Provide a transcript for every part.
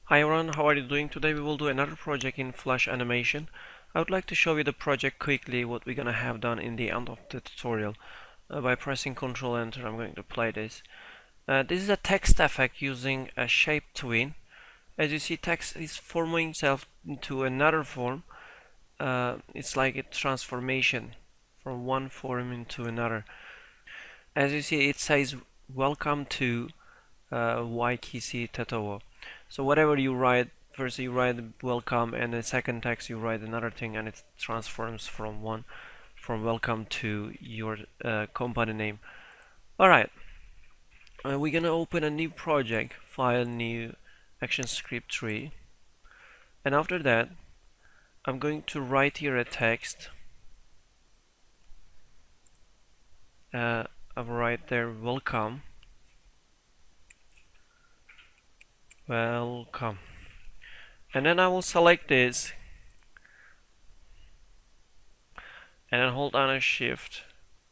Hi everyone, how are you doing? Today we will do another project in Flash animation. I would like to show you the project quickly, what we're gonna have done in the end of the tutorial. By pressing Ctrl Enter, I'm going to play this. This is a text effect using a shape tween. As you see, text is forming itself into another form. It's like a transformation from one form into another. As you see, it says welcome to YKC Tetowo. So whatever you write, first you write welcome, and the second text you write another thing, and it transforms from welcome to your company name. Alright, we're gonna open a new project, file new ActionScript 3, and after that I'm going to write here a text. I'll write there welcome. Welcome. And then I will select this and then hold down a shift,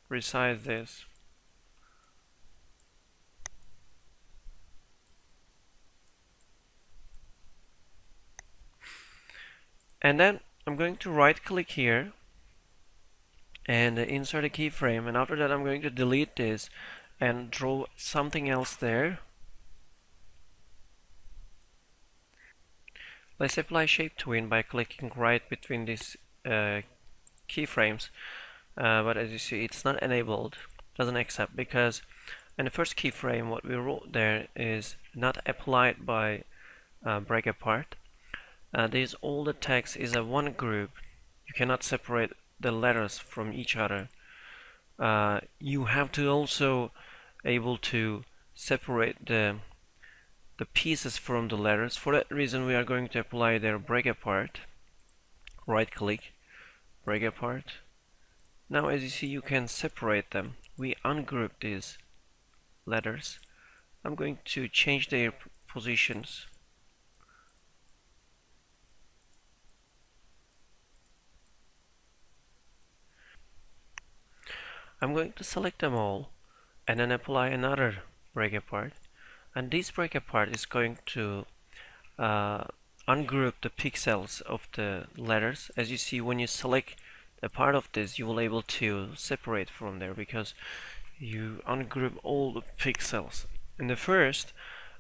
resize this. And then I'm going to right click here and insert a keyframe, and after that I'm going to delete this and draw something else there. Let's apply shape tween by clicking right between these keyframes, but as you see it's not enabled, doesn't accept, because in the first keyframe what we wrote there is not applied by break apart. This all the text is a one group. You cannot separate the letters from each other. You have to also able to separate the pieces from the letters. For that reason we are going to apply their break apart. Right click, break apart. Now as you see you can separate them. We ungroup these letters. I'm going to change their positions. I'm going to select them all and then apply another break apart, and this break apart is going to ungroup the pixels of the letters. As you see, when you select a part of this, you will able to separate from there because you ungroup all the pixels. In the first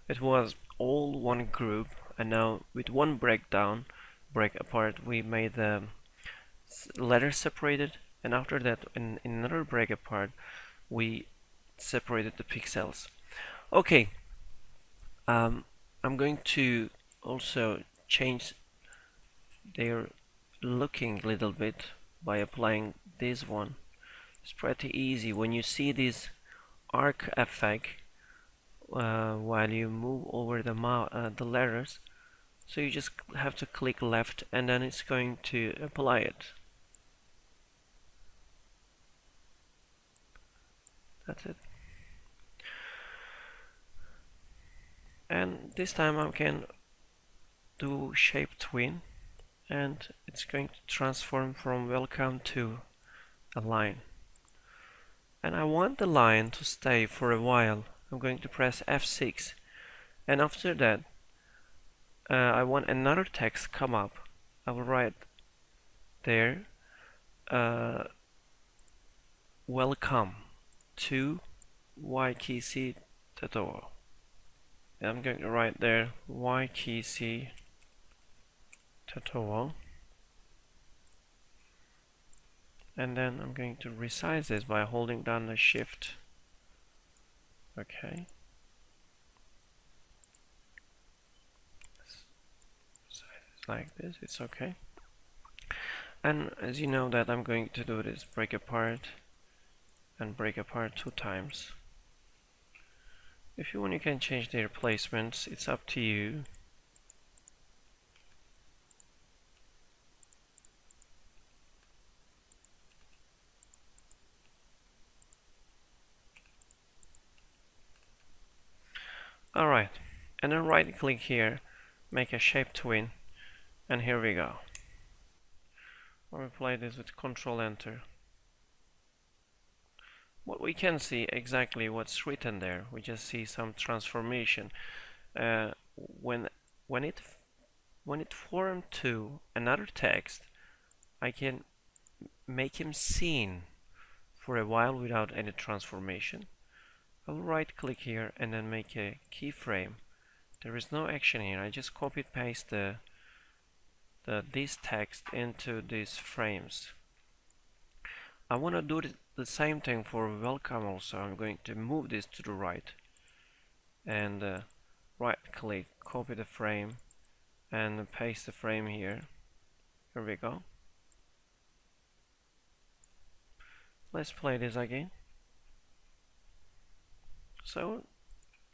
it was all one group, and now with one break apart we made the letters separated, and after that in another break apart we separated the pixels. Okay, I'm going to also change their looking a little bit by applying this one. It's pretty easy when you see this arc effect while you move over the letters. So you just have to click left and then it's going to apply it. That's it. And this time I can do shape tween, and it's going to transform from welcome to a line. And I want the line to stay for a while. I'm going to press F6, and after that I want another text come up. I will write there welcome to YKC tutorial. I'm going to write there YKC tutorial, and then I'm going to resize this by holding down the shift. Okay, like this, it's okay. And as you know that I'm going to do this break apart and break apart 2 times. If you want, you can change their placements, it's up to you. Alright, and then right click here, make a shape tween, and here we go. I'll apply this with Ctrl Enter. What we can see exactly what's written there. We just see some transformation. When when it formed to another text, I can make him seen for a while without any transformation. I will right click here and then make a keyframe. There is no action here. I just copy paste this text into these frames. I want to do the same thing for welcome also. I'm going to move this to the right and right click, copy the frame and paste the frame here. Here we go. Let's play this again. So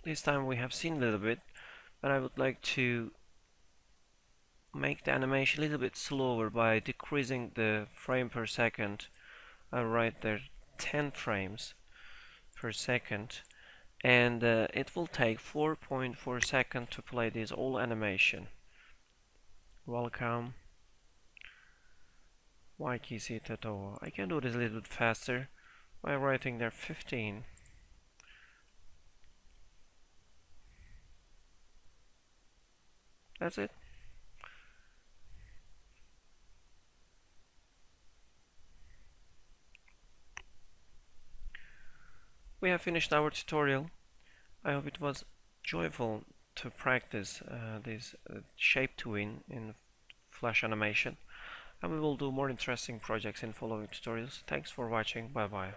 this time we have seen a little bit, but I would like to make the animation a little bit slower by decreasing the frame per second. I'll write there 10 frames per second, and it will take 4.4 seconds to play this whole animation. Welcome. Y key seated over. I can do this a little bit faster by writing there 15. That's it. We have finished our tutorial. I hope it was joyful to practice this shape tween in Flash animation, and we will do more interesting projects in following tutorials. Thanks for watching. Bye bye.